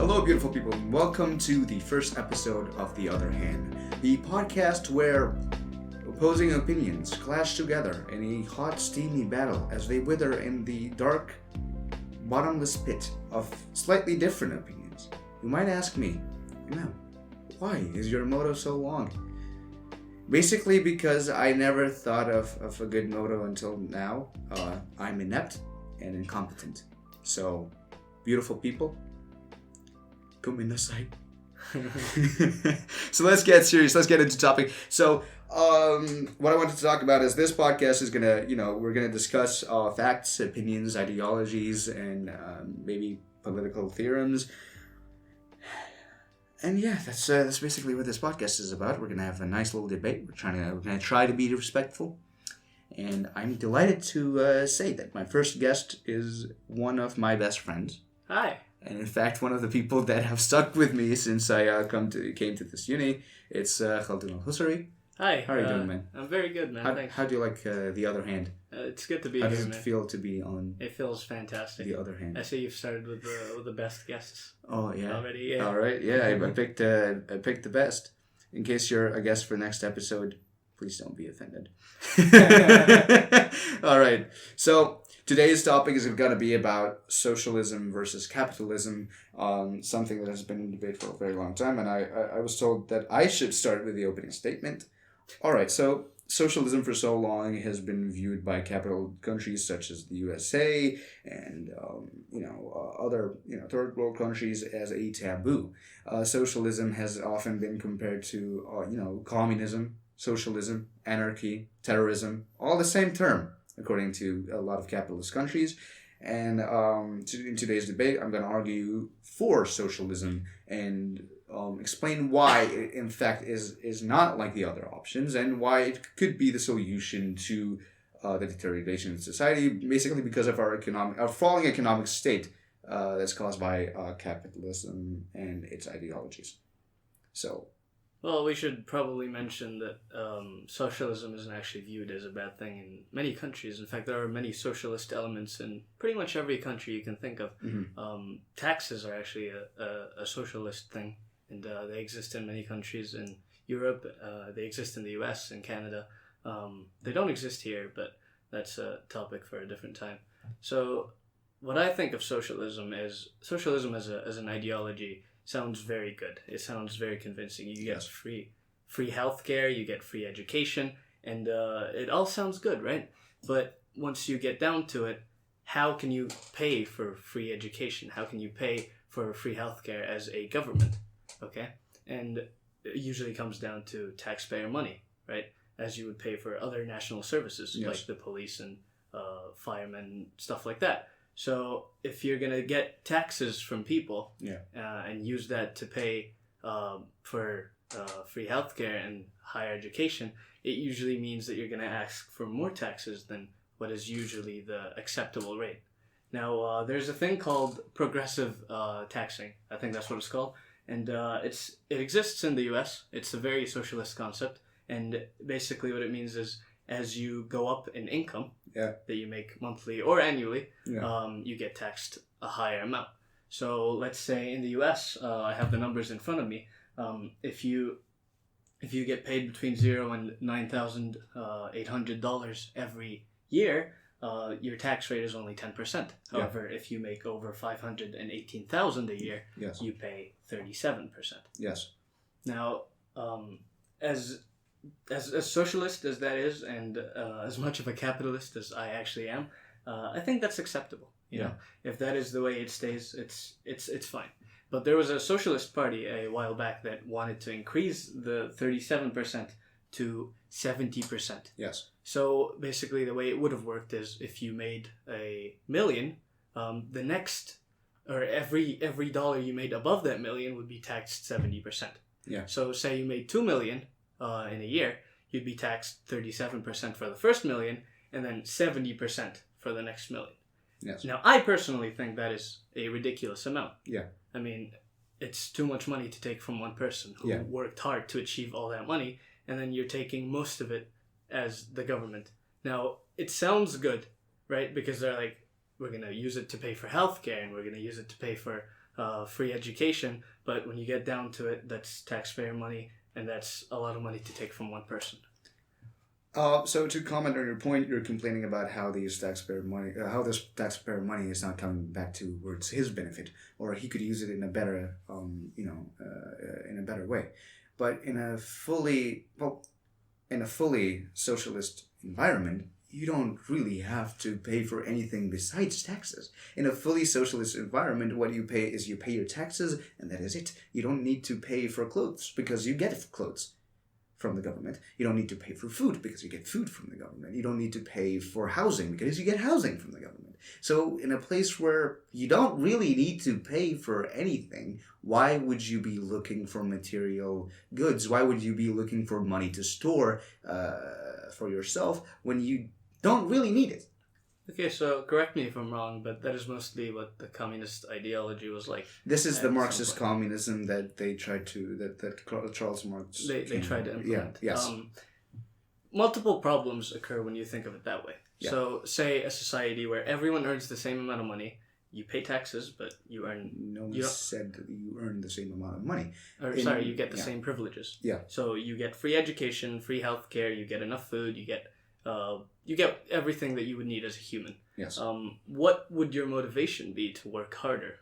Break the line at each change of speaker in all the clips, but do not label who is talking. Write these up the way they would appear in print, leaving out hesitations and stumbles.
Hello, beautiful people. Welcome to the first episode of The Other Hand, the podcast where opposing opinions clash together in a hot, steamy battle as they wither in the dark, bottomless pit of slightly different opinions. You might ask me, why is your motto so long? Basically because I never thought of a good motto until now. I'm inept and incompetent. So, beautiful people, come inside. So let's get serious. Let's get into topic. So, what I wanted to talk about is this podcast is we're gonna discuss facts, opinions, ideologies, and maybe political theorems. And yeah, that's basically what this podcast is about. We're gonna have a nice little debate. We're gonna try to be respectful. And I'm delighted to say that my first guest is one of my best friends.
Hi.
And in fact, one of the people that have stuck with me since I came to this uni. It's Khaldoon AlHusari.
Hi.
How are you doing, man?
I'm very good, man. Thanks.
How do you like The Other Hand?
It's good to be
How
here,
does it
man.
feel to be on
It feels fantastic.
The Other Hand?
I see you've started with the best guests.
Oh yeah.
Already, yeah.
All right, yeah. I picked the best. In case you're a guest for next episode, please don't be offended. All right. So today's topic is going to be about socialism versus capitalism, something that has been in debate for a very long time. And I was told that I should start with the opening statement. All right. So socialism for so long has been viewed by capital countries such as the USA and other third world countries as a taboo. Socialism has often been compared to communism, socialism, anarchy, terrorism, all the same term, according to a lot of capitalist countries. And in today's debate, I'm going to argue for socialism and explain why it, in fact, is not like the other options and why it could be the solution to the deterioration of society, basically because of our falling economic state that's caused by capitalism and its ideologies. So.
Well, we should probably mention that socialism isn't actually viewed as a bad thing in many countries. In fact, there are many socialist elements in pretty much every country you can think of. Mm-hmm. Taxes are actually a socialist thing, and they exist in many countries in Europe. They exist in the US and Canada. They don't exist here, but that's a topic for a different time. So what I think of socialism as an ideology sounds very good. It sounds very convincing. You get free healthcare, you get free education, and it all sounds good, right? But once you get down to it, how can you pay for free education? How can you pay for free healthcare as a government? Okay? And it usually comes down to taxpayer money, right? As you would pay for other national services, like the police and firemen, stuff like that. So if you're going to get taxes from people and use that to pay for free healthcare and higher education, it usually means that you're going to ask for more taxes than what is usually the acceptable rate. Now, there's a thing called progressive taxing. I think that's what it's called. And it exists in the US. It's a very socialist concept. And basically what it means is as you go up in income that you make monthly or annually, you get taxed a higher amount. So let's say in the US, I have the numbers in front of me. If you get paid between $0 and $9,800 every year, your tax rate is only 10%. However, if you make over $518,000 a year, you pay 37%. Yes. Now, as socialist as that is, and as much of a capitalist as I actually am, I think that's acceptable. You know, if that is the way it stays, it's fine. But there was a socialist party a while back that wanted to increase the 37% to 70%. Yes. So basically, the way it would have worked is if you made $1 million, the next or every dollar you made above that $1 million would be taxed 70%. Yeah. So say you made $2 million in a year, you'd be taxed 37% for the first $1 million, and then 70% for the next $1 million. Yes. Now, I personally think that is a ridiculous amount. Yeah. I mean, it's too much money to take from one person who worked hard to achieve all that money, and then you're taking most of it as the government. Now, it sounds good, right? Because they're like, we're going to use it to pay for healthcare, and we're going to use it to pay for free education, but when you get down to it, that's taxpayer money, and that's a lot of money to take from one person.
So to comment on your point, you're complaining about how this taxpayer money is not coming back towards his benefit, or he could use it in a better, in a better way. But in a fully socialist environment, you don't really have to pay for anything besides taxes. In a fully socialist environment, what you pay is you pay your taxes, and that is it. You don't need to pay for clothes because you get clothes from the government. You don't need to pay for food because you get food from the government. You don't need to pay for housing because you get housing from the government. So in a place where you don't really need to pay for anything, why would you be looking for material goods? Why would you be looking for money to store for yourself when you don't really need it?
Okay, so correct me if I'm wrong, but that is mostly what the communist ideology was like.
This is the Marxist communism that they tried to, that Charles Marx...
They tried to implement.
Yeah, yes.
Multiple problems occur when you think of it that way.
Yeah.
So, say a society where everyone earns the same amount of money, you pay taxes, but you earn...
No one said that you earn the same amount of money.
You get the same privileges.
Yeah.
So you get free education, free healthcare, you get enough food, you get everything that you would need as a human.
Yes.
What would your motivation be to work harder?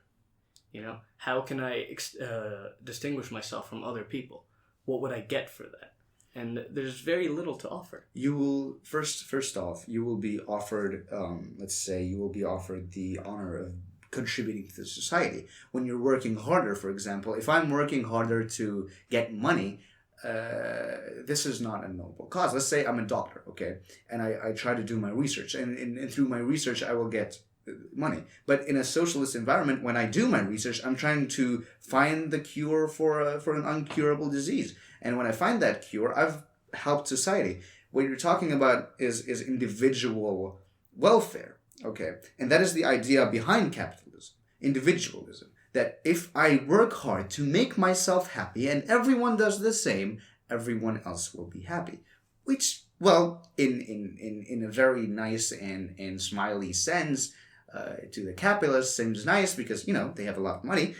You know, how can I distinguish myself from other people? What would I get for that? And there's very little to offer.
You will first off, you will be offered, let's say, you will be offered the honor of contributing to the society. When you're working harder, for example, if I'm working harder to get money, this is not a noble cause. Let's say I'm a doctor, okay, and I try to do my research, and through my research I will get money. But in a socialist environment, when I do my research, I'm trying to find the cure for an uncurable disease, and when I find that cure, I've helped society. What you're talking about is individual welfare, okay, and that is the idea behind capitalism, individualism. That if I work hard to make myself happy and everyone does the same, everyone else will be happy. Which, well, in a very nice and smiley sense, to the capitalists seems nice because, they have a lot of money.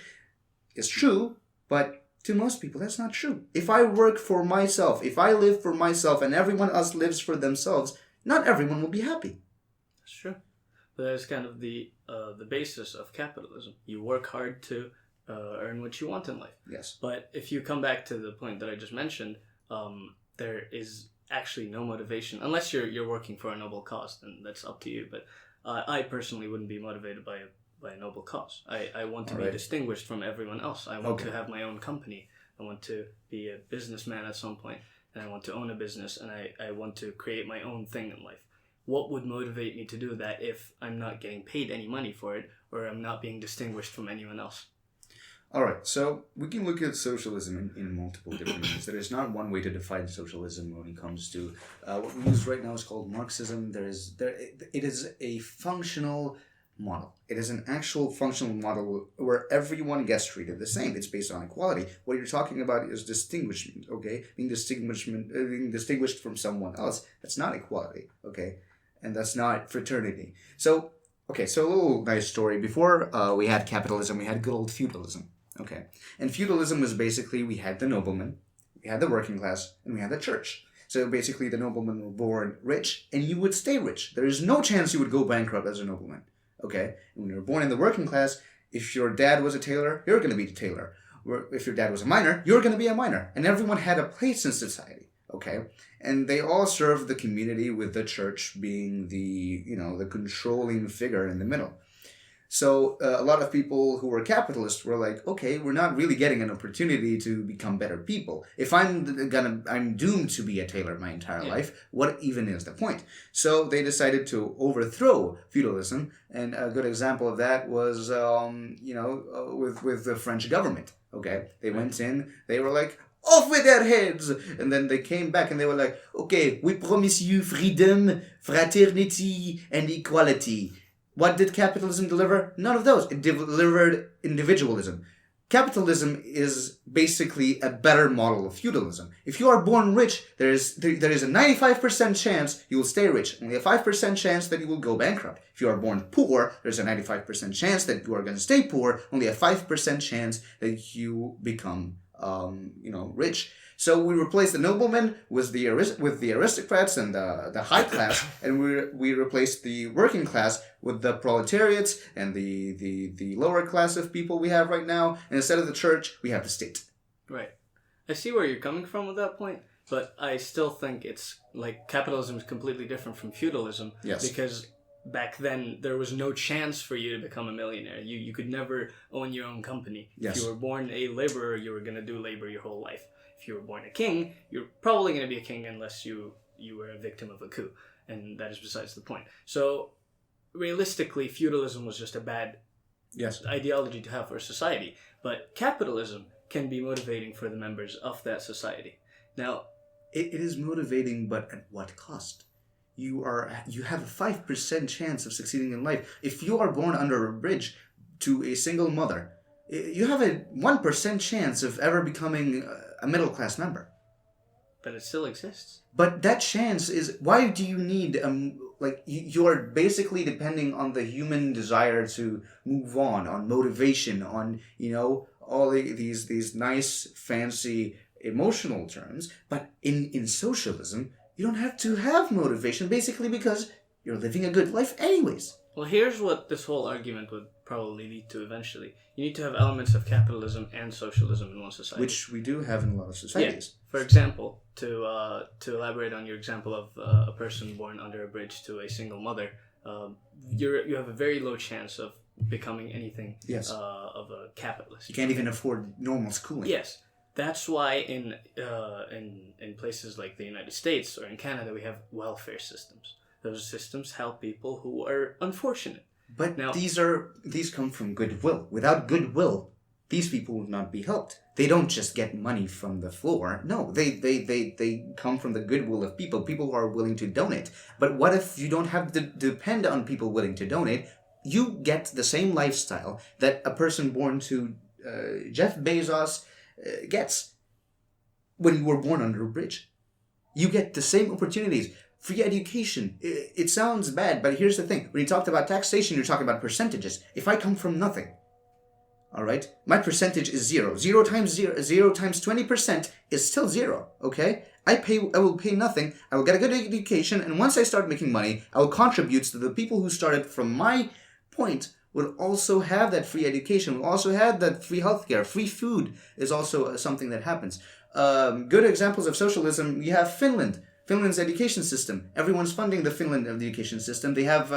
It's true, but to most people that's not true. If I work for myself, if I live for myself and everyone else lives for themselves, not everyone will be happy.
That's true. But that's kind of the basis of capitalism. You work hard to earn what you want in life.
Yes.
But if you come back to the point that I just mentioned, there is actually no motivation unless you're working for a noble cause. Then that's up to you. But I personally wouldn't be motivated by a noble cause. I want to be distinguished from everyone else. I want to have my own company. I want to be a businessman at some point, and I want to own a business, and I want to create my own thing in life. What would motivate me to do that if I'm not getting paid any money for it, or I'm not being distinguished from anyone else?
All right, so we can look at socialism in multiple different ways. There is not one way to define socialism when it comes to what we use right now is called Marxism. It is a functional model. It is an actual functional model where everyone gets treated the same. It's based on equality. What you're talking about is distinguishment, okay? Being distinguished from someone else. That's not equality, okay? And that's not fraternity. So a little nice story. Before we had capitalism, we had good old feudalism, okay? And feudalism was basically, we had the noblemen, we had the working class, and we had the church. So basically the noblemen were born rich, and you would stay rich. There is no chance you would go bankrupt as a nobleman, okay? And when you were born in the working class, if your dad was a tailor, you're going to be the tailor. Or if your dad was a miner, you're going to be a miner. And everyone had a place in society. Okay, and they all served the community, with the church being the controlling figure in the middle. So a lot of people who were capitalists were like, okay, we're not really getting an opportunity to become better people. If I'm doomed to be a tailor my entire life, what even is the point? So they decided to overthrow feudalism, and a good example of that was with the French government. Okay, they went in, they were like, off with their heads! And then they came back and they were like, okay, we promise you freedom, fraternity, and equality. What did capitalism deliver? None of those. It delivered individualism. capitalism is basically a better model of feudalism. If you are born rich, there is a 95% chance you will stay rich. Only a 5% chance that you will go bankrupt. If you are born poor, there's a 95% chance that you are going to stay poor. Only a 5% chance that you become, rich. So we replaced the noblemen with the aristocrats and the high class, and we replaced the working class with the proletariats and the lower class of people we have right now. And instead of the church, we have the state.
Right. I see where you're coming from with that point, but I still think it's like capitalism is completely different from feudalism.
Yes.
Because back then there was no chance for you to become a millionaire. You could never own your own company.
Yes.
If you were born a laborer, you were going to do labor your whole life. If you were born a king, you're probably going to be a king unless you were a victim of a coup. And that is besides the point. So, realistically, feudalism was just a bad ideology to have for a society. But capitalism can be motivating for the members of that society. Now,
it is motivating, but at what cost? You have a 5% chance of succeeding in life. If you are born under a bridge to a single mother, you have a 1% chance of ever becoming a middle-class member.
But it still exists.
But that chance is... Why do you need... you are basically depending on the human desire to move on motivation, on, all these nice, fancy, emotional terms. But in socialism, you don't have to have motivation, basically because you're living a good life anyways.
Well, here's what this whole argument would probably lead to eventually. You need to have elements of capitalism and socialism in one society.
Which we do have in a lot of societies.
Yeah. For example, to elaborate on your example of a person born under a bridge to a single mother, you have a very low chance of becoming anything of a capitalist.
You can't even afford normal schooling.
Yes. That's why in places like the United States or in Canada, we have welfare systems. Those systems help people who are unfortunate.
But now, these come from goodwill. Without goodwill, these people will not be helped. They don't just get money from the floor. No, they come from the goodwill of people who are willing to donate. But what if you don't have to depend on people willing to donate? You get the same lifestyle that a person born to Jeff Bezos gets when you were born under a bridge. You get the same opportunities. Free education. It sounds bad, but here's the thing. When you talked about taxation, you're talking about percentages. If I come from nothing, all right, my percentage is 0. 0 times 20% is still 0, okay? I will pay nothing. I will get a good education, and once I start making money, I will contribute to the people who started from my point will also have that free education, will also have that free healthcare. Free food is also something that happens. Good examples of socialism, we have Finland. Finland's education system. Everyone's funding the Finland education system. They have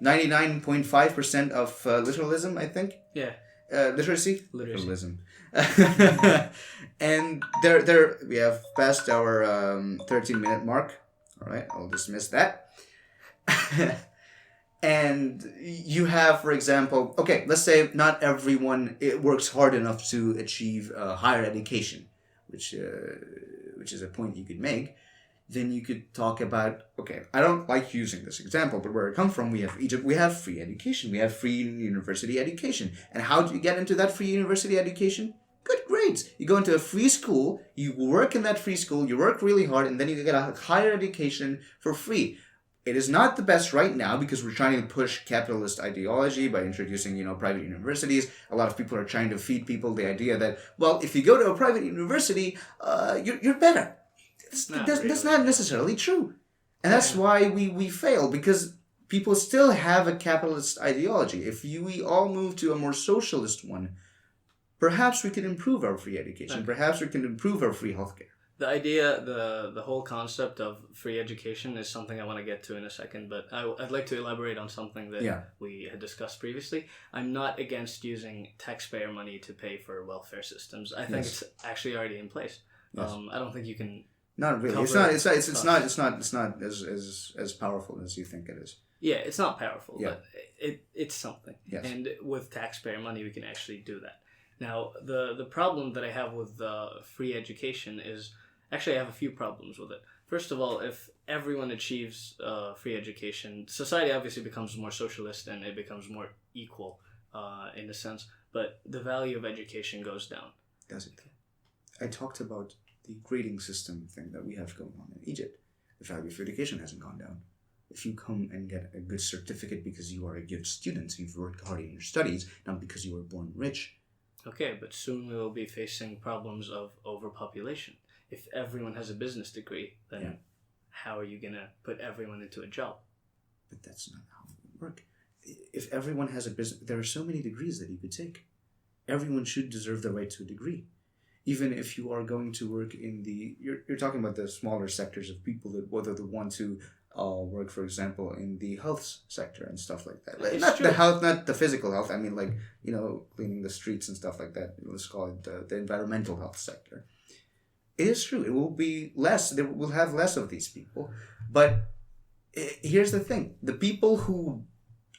99.5% of literalism, I think.
Yeah.
Literacy?
Literalism.
And we have passed our 13-minute mark. All right, I'll dismiss that. And you have, for example, okay, let's say not everyone works hard enough to achieve higher education, which is a point you could make. Then you could talk about, okay, I don't like using this example, but where it comes from, we have Egypt, we have free education, we have free university education. And how do you get into that free university education? Good grades. You go into a free school, you work in that free school, you work really hard, and then you get a higher education for free. It is not the best right now because we're trying to push capitalist ideology by introducing, private universities. A lot of people are trying to feed people the idea that, well, if you go to a private university, you're better. That's not necessarily true. And that's why we fail, because people still have a capitalist ideology. If we all move to a more socialist one, perhaps we can improve our free education. Okay. Perhaps we can improve our free healthcare.
The idea, the whole concept of free education is something I want to get to in a second, but I'd like to elaborate on something that we had discussed previously. I'm not against using taxpayer money to pay for welfare systems. I think it's actually already in place. Yes. I don't think you can...
Not really. It's not as powerful as you think it is.
Yeah, it's not powerful, but it's something. Yes. And with taxpayer money, we can actually do that. Now, the problem that I have with free education is, actually I have a few problems with it. First of all, if everyone achieves free education, society obviously becomes more socialist and it becomes more equal in a sense. but the value of education goes down.
Does it? I talked about the grading system thing that we have going on in Egypt. The value of education hasn't gone down. If you come and get a good certificate because you are a good student, you've worked hard in your studies, not because you were born rich.
Okay, but soon we will be facing problems of overpopulation. If everyone has a business degree, then how are you going to put everyone into a job?
But that's not how it would work. If everyone has a business, there are so many degrees that you could take. Everyone should deserve the right to a degree. Even if you are going to work in the... You're talking about the smaller sectors of people that whether they want to work, for example, in the health sector and stuff like that. Like, not true. The health, not the physical health. I mean, like, cleaning the streets and stuff like that. Let's call it the environmental health sector. It is true. It will be less. They will have less of these people. But here's the thing. The people who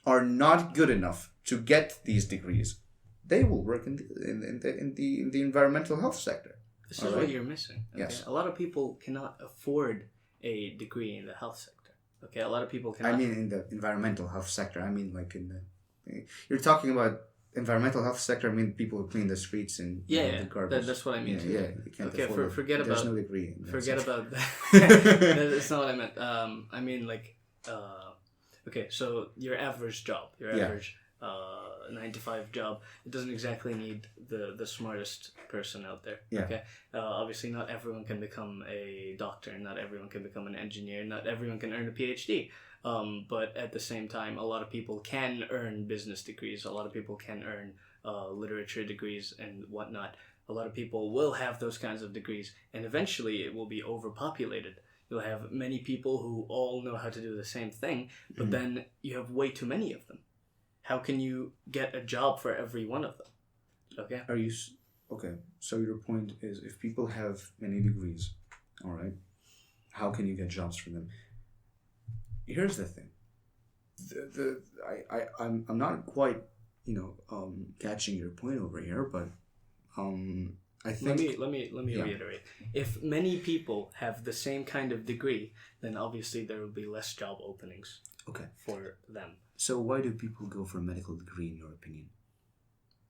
are not good enough to get these degrees, they will work in the environmental health sector.
This is what you're missing. Okay?
Yes.
A lot of people cannot afford a degree in the health sector. Okay, a lot of people cannot.
I mean, in the environmental health sector. I mean, like in the... You're talking about environmental health sector. I mean, people who clean the streets and the garbage.
That's what I mean.
Yeah, you can't afford
forget about...
There's no degree.
Forget about that. That's not what I meant. I mean, like... okay, so your average job, average 9-to-5 job, it doesn't exactly need the smartest person out there.
Yeah.
Okay. Obviously, not everyone can become a doctor. Not everyone can become an engineer. Not everyone can earn a PhD. But at the same time, a lot of people can earn business degrees. A lot of people can earn literature degrees and whatnot. A lot of people will have those kinds of degrees, and eventually it will be overpopulated. You'll have many people who all know how to do the same thing, but then you have way too many of them. How can you get a job for every one of them? Okay.
Okay? So your point is, if people have many degrees, all right, how can you get jobs for them? Here's the thing. I'm not quite catching your point over here, but I think
let me reiterate. If many people have the same kind of degree, then obviously there will be less job openings.
Okay.
For them.
So why do people go for a medical degree, in your opinion?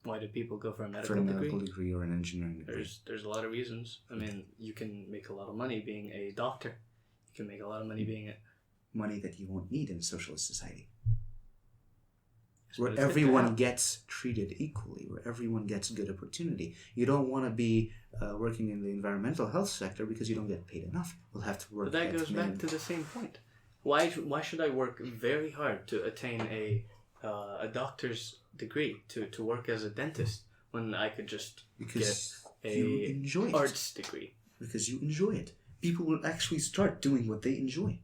Why do people go for a medical
degree or an engineering degree?
There's a lot of reasons. I mean, you can make a lot of money being a doctor. You can make a lot of money being
money that you won't need in a socialist society. Where everyone gets treated equally, where everyone gets good opportunity. You don't want to be working in the environmental health sector because you don't get paid enough. We'll have to work.
But that goes back to the same point. Why should I work very hard to attain a doctor's degree to work as a dentist when I could just get a arts degree?
Because you enjoy it. People will actually start doing what they enjoy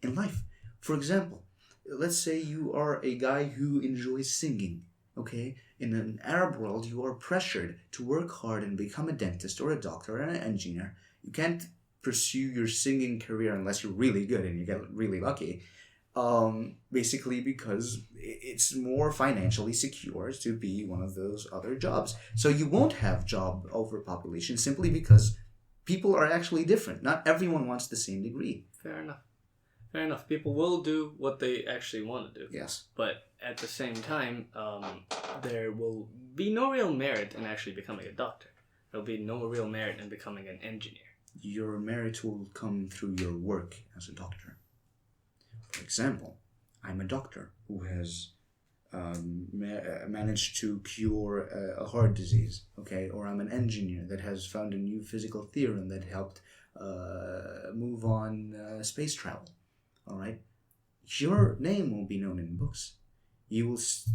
in life. For example, let's say you are a guy who enjoys singing. Okay, in an Arab world, you are pressured to work hard and become a dentist or a doctor or an engineer. You can't pursue your singing career unless you're really good and you get really lucky, basically because it's more financially secure to be one of those other jobs. So you won't have job overpopulation simply because people are actually different. Not everyone wants the same degree.
Fair enough. People will do what they actually want to do.
Yes.
But at the same time, there will be no real merit in actually becoming a doctor. There'll be no real merit in becoming an engineer.
Your merit will come through your work as a doctor. For example, I'm a doctor who has managed to cure a heart disease, okay? Or I'm an engineer that has found a new physical theorem that helped move on space travel, all right? Your name won't be known in books.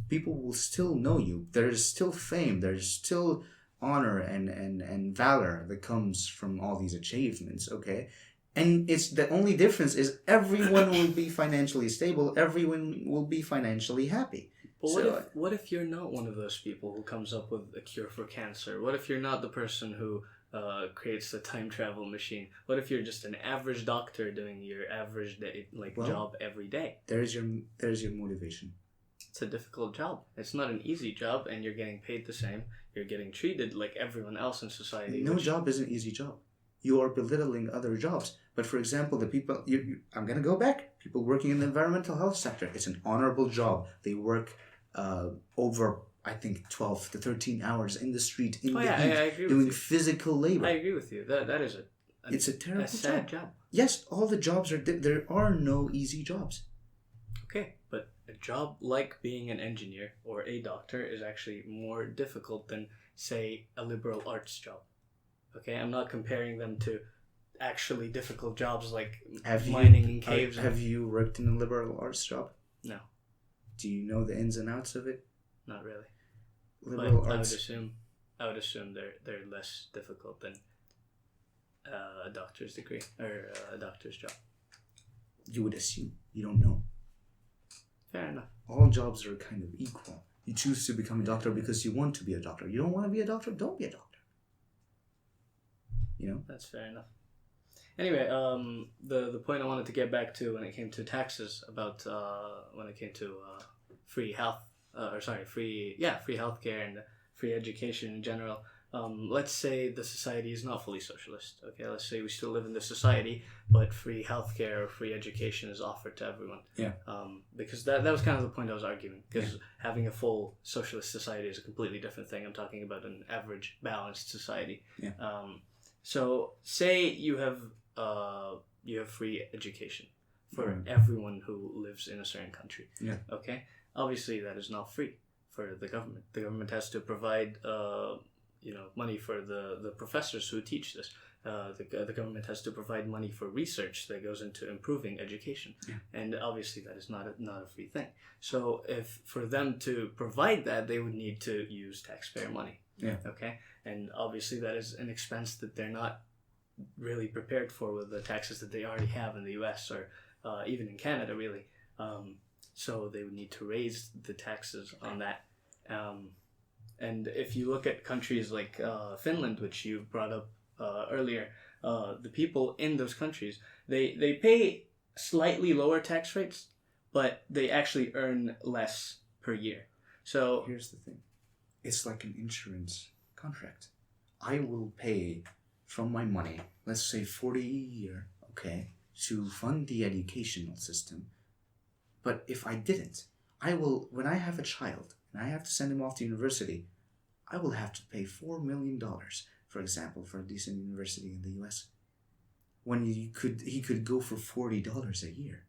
People will still know you. There is still fame. There's still honor and valor that comes from all these achievements, okay? And it's the only difference is everyone will be financially stable, everyone will be financially happy.
But what if you're not one of those people who comes up with a cure for cancer? What if you're not the person who creates the time travel machine? What if you're just an average doctor doing your average day, job every day?
There's your motivation.
It's a difficult job. It's not an easy job, and you're getting paid the same. You're getting treated like everyone else in society.
No job is an easy job. You are belittling other jobs. But for example, the people, I'm going to go back. People working in the environmental health sector, it's an honorable job. They work over I think 12 to 13 hours in the street in the
I
heat
agree
doing
with you.
physical labor.
I agree with you. That is
It's a terrible
sad job.
Yes, all the jobs are there are no easy jobs.
Okay, but a job like being an engineer or a doctor is actually more difficult than, say, a liberal arts job. Okay, I'm not comparing them to actually difficult jobs like mining in caves.
Have you worked in a liberal arts job?
No.
Do you know the ins and outs of it?
Not really.
Liberal
but
arts.
I would assume they're less difficult than a doctor's degree or a doctor's job.
You would assume. You don't know.
Fair enough.
All jobs are kind of equal. You choose to become a doctor because you want to be a doctor. You don't want to be a doctor? Don't be a doctor. You know?
That's fair enough. Anyway, the point I wanted to get back to when it came to taxes, about when it came to free healthcare and free education in general. Let's say the society is not fully socialist. Okay, let's say we still live in this society, but free healthcare or free education is offered to everyone.
Yeah.
Because that was kind of the point I was arguing. Because having a full socialist society is a completely different thing. I'm talking about an average, balanced society.
Yeah.
So say you have free education for everyone who lives in a certain country.
Yeah.
Okay. Obviously, that is not free for the government. The government has to provide money for the professors who teach this. The government has to provide money for research that goes into improving education.
Yeah.
And obviously that is not a free thing. So if for them to provide that, they would need to use taxpayer money.
Yeah.
Okay. And obviously that is an expense that they're not really prepared for with the taxes that they already have in the US or even in Canada, really. So they would need to raise the taxes on that. And if you look at countries like Finland, which you brought up earlier, the people in those countries, they pay slightly lower tax rates, but they actually earn less per year. So
here's the thing. It's like an insurance contract. I will pay from my money, let's say 40 a year, okay, to fund the educational system. But if I didn't, I will, when I have a child and I have to send him off to university, I will have to pay $4 million, for example, for a decent university in the US. When he could go for $40 a year.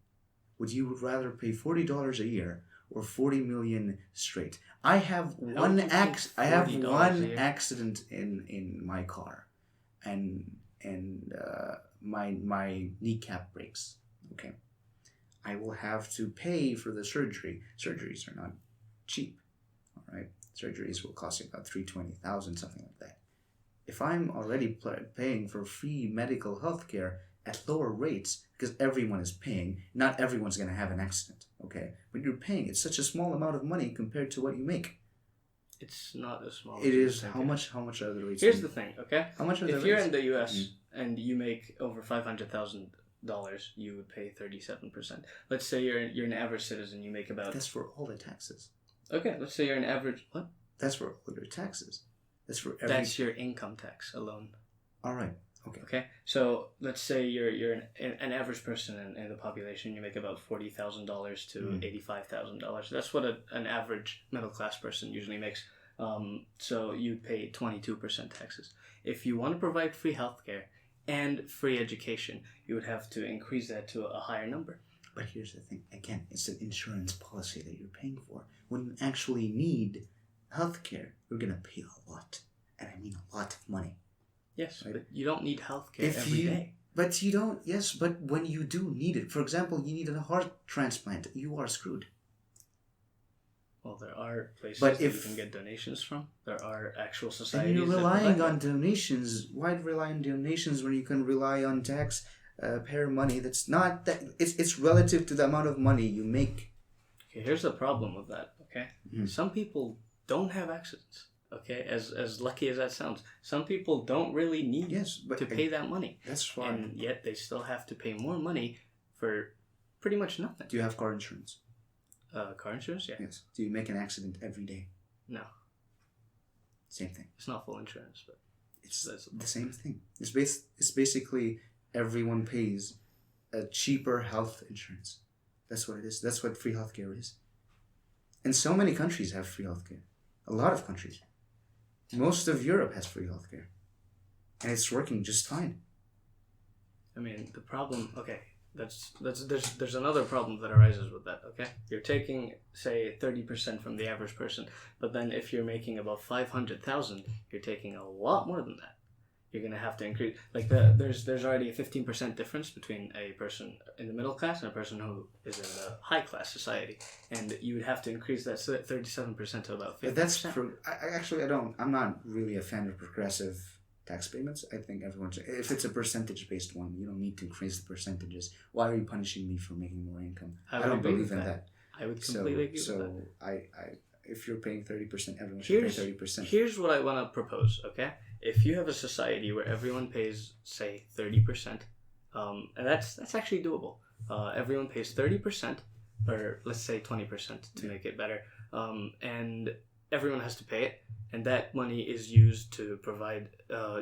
Would you rather pay $40 a year or 40 million straight? I have one accident in my car, and my kneecap breaks. Okay, I will have to pay for the surgery. Surgeries are not cheap. All right, surgeries will cost you about $320,000, something like that. If I'm already paying for free medical health care at lower rates, because everyone is paying, not everyone's going to have an accident, okay? But you're paying, it's such a small amount of money compared to what you make.
It's not as small.
It is. How much are the rates?
Here's the thing, okay?
How much are the rates?
If you're in the US and you make over $500,000, you would pay 37%. Let's say you're an average citizen, you make about...
That's for all the taxes.
Okay, let's say you're an average... What?
That's for all your taxes. That's for every...
That's your income tax alone.
All right. Okay.
So let's say you're an average person in the population. You make about $40,000 to $85,000. That's what an average middle class person usually makes. So you'd pay 22% taxes. If you want to provide free healthcare and free education, you would have to increase that to a higher number.
But here's the thing. Again, it's an insurance policy that you're paying for. When you actually need healthcare, you're gonna pay a lot, and I mean a lot of money.
Yes, right? But you don't need healthcare every day.
But you don't, yes, but when you do need it, for example, you need a heart transplant, you are screwed.
Well, there are places that you can get donations from. There are actual societies.
And you're relying on donations. Why rely on donations when you can rely on taxpayer money that's not that... It's relative to the amount of money you make.
Okay, here's the problem with that, okay? Some people don't have accidents. Okay, as lucky as that sounds, some people don't really need to pay that money.
That's fine.
And yet they still have to pay more money for pretty much nothing.
Do you have car insurance?
Car insurance, yeah.
Yes. Do you make an accident every day?
No.
Same thing.
It's not full insurance, but
it's the same thing. It's basically everyone pays a cheaper health insurance. That's what it is. That's what free healthcare is. And so many countries have free healthcare. A lot of countries. Most of Europe has free healthcare. And it's working just fine.
I mean, the problem, okay, there's another problem that arises with that, okay? You're taking, say, 30% from the average person, but then if you're making about 500,000, you're taking a lot more than that. You're going to have to increase, like, there's already a 15% difference between a person in the middle class and a person who is in the high class society, and you would have to increase that 37% to about 50%.
I'm not really a fan of progressive tax payments. I think if it's a percentage based one, you don't need to increase the percentages. Why are you punishing me for making more income? I don't believe in that.
I would completely agree with that.
So if you're paying 30%, everyone should pay 30%.
Here's what I want to propose, okay? If you have a society where everyone pays, say, 30%, and that's actually doable. Everyone pays 30%, or let's say 20% to make it better, and everyone has to pay it, and that money is used to provide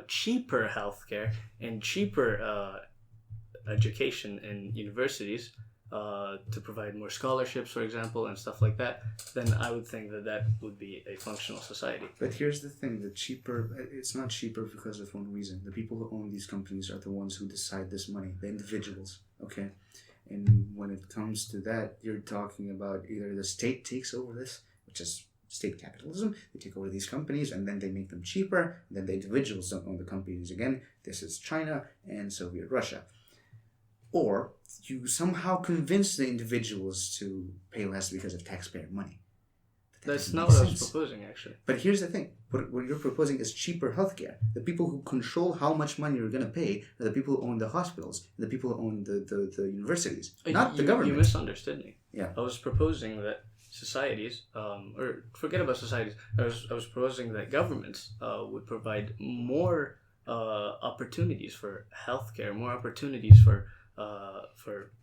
cheaper healthcare and cheaper education in universities, to provide more scholarships, for example, and stuff like that, then I would think that would be a functional society.
But here's the thing, it's not cheaper because of one reason. The people who own these companies are the ones who decide this money, the individuals, okay? And when it comes to that, you're talking about either the state takes over this, which is state capitalism, they take over these companies and then they make them cheaper, and then the individuals don't own the companies again. This is China and Soviet Russia. Or you somehow convince the individuals to pay less because of taxpayer money.
That's not what I was proposing, actually.
But here's the thing. What you're proposing is cheaper healthcare. The people who control how much money you're going to pay are the people who own the hospitals, the people who own the universities, not the government.
You misunderstood me.
Yeah.
I was proposing that societies, or forget about societies, I was proposing that governments would provide more opportunities for healthcare, more opportunities for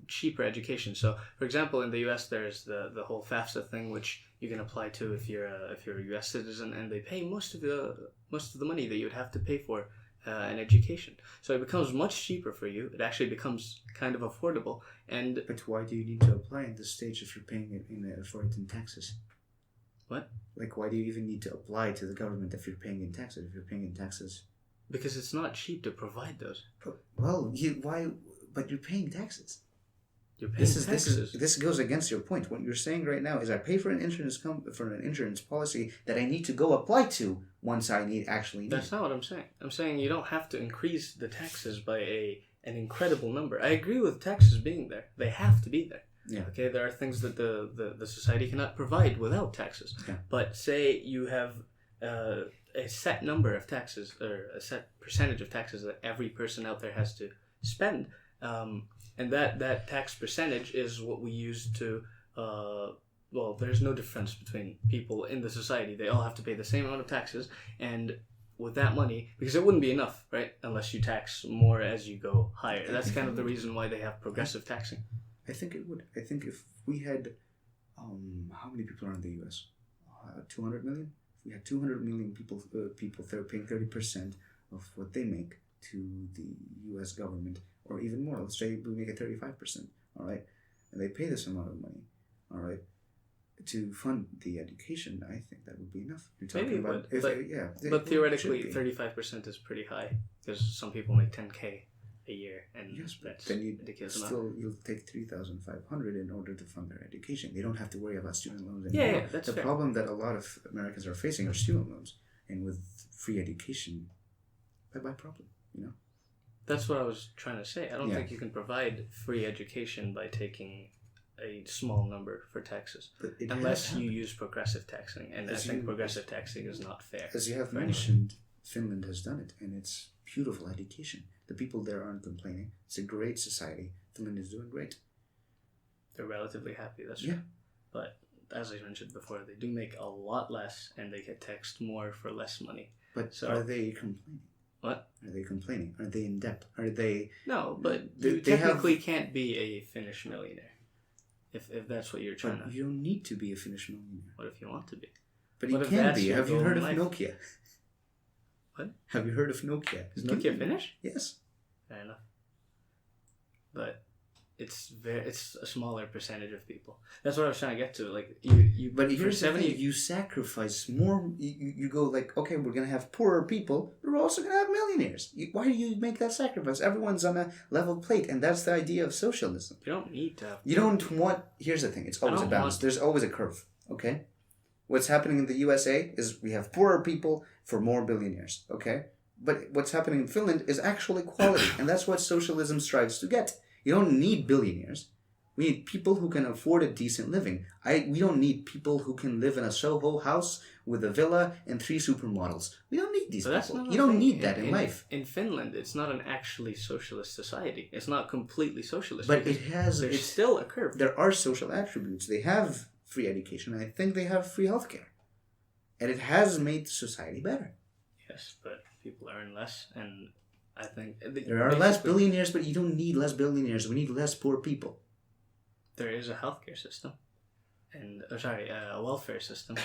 cheaper education. So, for example, in the U.S., there's the whole FAFSA thing, which you can apply to if you're a U.S. citizen, and they pay most of the money that you would have to pay for an education. So it becomes much cheaper for you. It actually becomes kind of affordable.
But why do you need to apply at this stage if you're paying it for it in taxes?
What?
Like, why do you even need to apply to the government if you're paying in taxes? If you're paying in taxes,
because it's not cheap to provide those.
Well, why? But you're paying taxes.
You're paying taxes.
This goes against your point. What you're saying right now is I pay for an insurance policy that I need to go apply to once I actually need.
That's not what I'm saying. I'm saying you don't have to increase the taxes by an incredible number. I agree with taxes being there. They have to be there.
Yeah.
Okay, there are things that the society cannot provide without taxes.
Yeah.
But say you have a set number of taxes, or a set percentage of taxes that every person out there has to spend. And that tax percentage is what we use to, there's no difference between people in the society. They all have to pay the same amount of taxes, and with that money, because it wouldn't be enough, right? Unless you tax more as you go higher. That's kind of the reason why they have progressive taxing.
I think it would. I think if we had, how many people are in the U.S.? 200 million? If we had 200 million people that are paying 30% of what they make to the U.S. government, or even more, let's say we make it 35%, all right? And they pay this amount of money, all right, to fund the education. I think that would be enough. You're talking
Maybe
about,
but theoretically, 35% is pretty high, because some people make $10K a year, and
yes,
that's
then
ridiculous.
You'll take $3,500 in order to fund their education. They don't have to worry about student loans anymore.
Yeah, that's
the
fair.
problem that a lot of Americans are facing are student loans, and with free education, bye-bye problem, you know?
That's what I was trying to say. I don't think you can provide free education by taking a small number for taxes, unless you use progressive taxing, and I think progressive taxing is not fair.
As you have mentioned, Finland has done it, and it's beautiful education. The people there aren't complaining. It's a great society. Finland is doing great.
They're relatively happy, that's true. But as I mentioned before, they do make a lot less, and they get taxed more for less money.
But are they complaining?
What?
Are they complaining? Are they in debt? Are they...
No, but you technically can't be a Finnish millionaire. If that's what you're trying to...
You don't need to be a Finnish millionaire.
What if you want to be?
But you can be.
Have
you heard of Nokia?
What?
Have you heard of Nokia?
Is Nokia Finnish?
Yes.
Fair enough. But it's a smaller percentage of people. That's what I was trying to get to. Like you
But
for
here's
70,
the thing, you sacrifice more. You go like, okay, we're gonna have poorer people, but we're also gonna have millionaires. Why do you make that sacrifice? Everyone's on a level plate, and that's the idea of socialism.
You don't need to.
You don't want. Here's the thing: it's always a balance. There's always a curve. Okay, what's happening in the USA is we have poorer people for more billionaires. Okay, but what's happening in Finland is actual equality, and that's what socialism strives to get. You don't need billionaires. We need people who can afford a decent living. We don't need people who can live in a Soho house with a villa and 3 supermodels. We don't need these people. You don't need that in life.
In Finland, it's not an actually socialist society. It's not completely socialist.
But
there's still a curve.
There are social attributes. They have free education. I think they have free healthcare. And it has made society better.
Yes, but people earn less, and I think
there are less billionaires, but you don't need less billionaires. We need less poor people.
There is a healthcare system, and a welfare system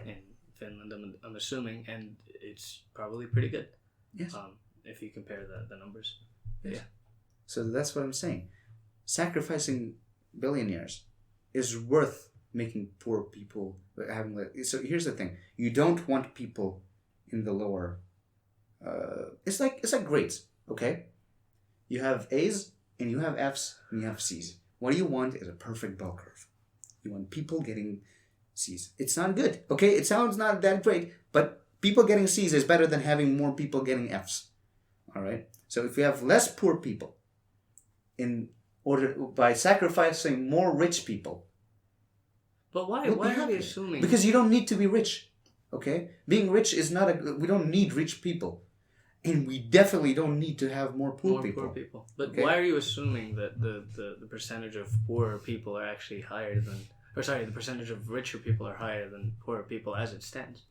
in Finland. I'm assuming, and it's probably pretty good.
Yes.
If you compare the numbers.
Yes. Yeah. So that's what I'm saying. Sacrificing billionaires is worth making poor people having. So here's the thing: you don't want people in the lower. It's like grades, okay? You have A's and you have F's and you have C's. What you want is a perfect bell curve. You want people getting C's. It's not good, okay? It sounds not that great, but people getting C's is better than having more people getting F's. All right? So if we have less poor people by sacrificing more rich people.
But why are we assuming?
Because you don't need to be rich, okay? Being rich is not we don't need rich people. And we definitely don't need to have more poor people.
But okay? Why are you assuming that the percentage of poorer people are actually higher than... the percentage of richer people are higher than poorer people as it stands?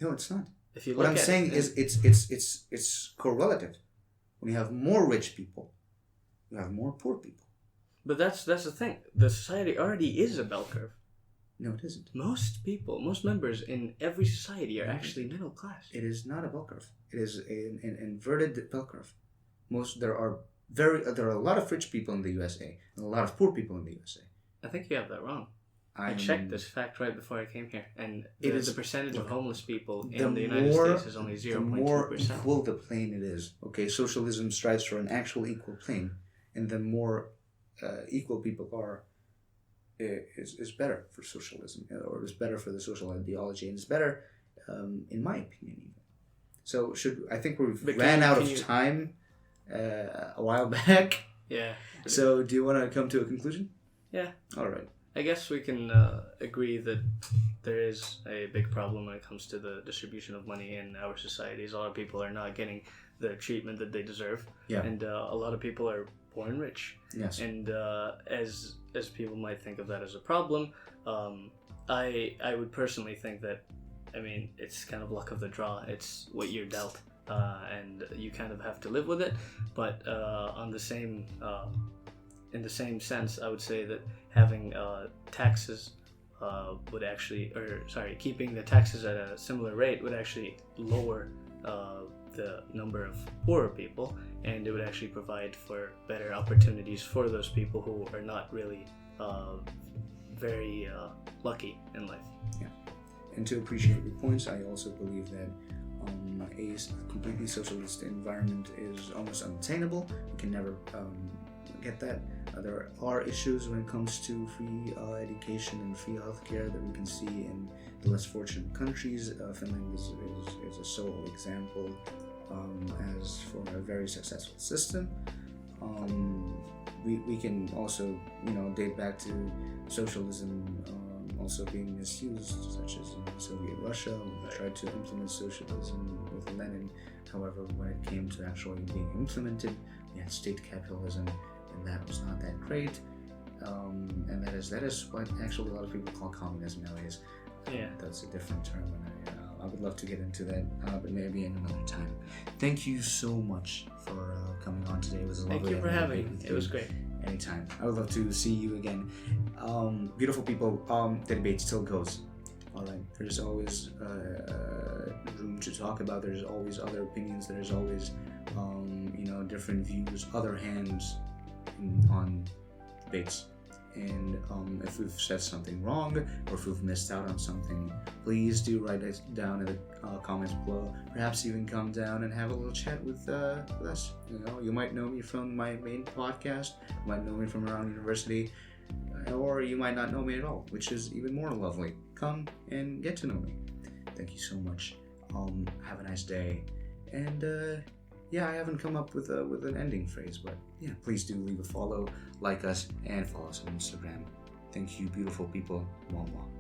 No, it's not.
If you
what I'm saying is it's correlative. When you have more rich people, you have more poor people.
But that's the thing. The society already is a bell curve.
No, it isn't.
Most members in every society are actually middle class.
It is not a bell curve. It is an inverted bell curve. There are a lot of rich people in the USA and a lot of poor people in the USA.
I think you have that wrong. I checked this fact right before I came here, and the percentage of homeless people in the United States is only 0.2%. The more
equal the plane it is, okay, socialism strives for an actual equal plane, and the more equal people are, is better for socialism, or is better for the social ideology, and it's better, in my opinion, even. So I think we've ran out of time a while back.
Yeah.
So do you want to come to a conclusion?
Yeah.
All right.
I guess we can agree that there is a big problem when it comes to the distribution of money in our societies. A lot of people are not getting the treatment that they deserve. Yeah. And a lot of people are born rich.
Yes.
And as people might think of that as a problem, I would personally think that, I mean, it's kind of luck of the draw. It's what you're dealt, and you kind of have to live with it. But in the same sense, I would say that having taxes would actually, keeping the taxes at a similar rate would actually lower the number of poorer people, and it would actually provide for better opportunities for those people who are not really very lucky in life.
Yeah. And to appreciate your points, I also believe that a completely socialist environment is almost unattainable. We can never get that. There are issues when it comes to free education and free healthcare that we can see in the less fortunate countries. Finland is a sole example as for a very successful system. We can also date back to socialism also being misused, such as in Soviet Russia, when they tried to implement socialism with Lenin. However, when it came to actually being implemented, we had state capitalism, and that was not that great. And that is what actually a lot of people call communism nowadays.
Yeah,
that's a different term, and I would love to get into that, but maybe in another time. Thank you so much for coming on today. It was lovely.
Thank you for having me. It was great.
Anytime. I would love to see you again. Beautiful people, the debate still goes. Alright, there's always room to talk about. There's always other opinions. There's always different views, other hands on debates. And if we've said something wrong, or if we've missed out on something, please do write it down in the comments below. Perhaps even come down and have a little chat with us. You might know me from my main podcast, you might know me from around university, or you might not know me at all, which is even more lovely. Come and get to know me. Thank you so much. Have a nice day. And I haven't come up with an ending phrase, but yeah, please do leave a follow, like us, and follow us on Instagram. Thank you, beautiful people. Mwah, mwah.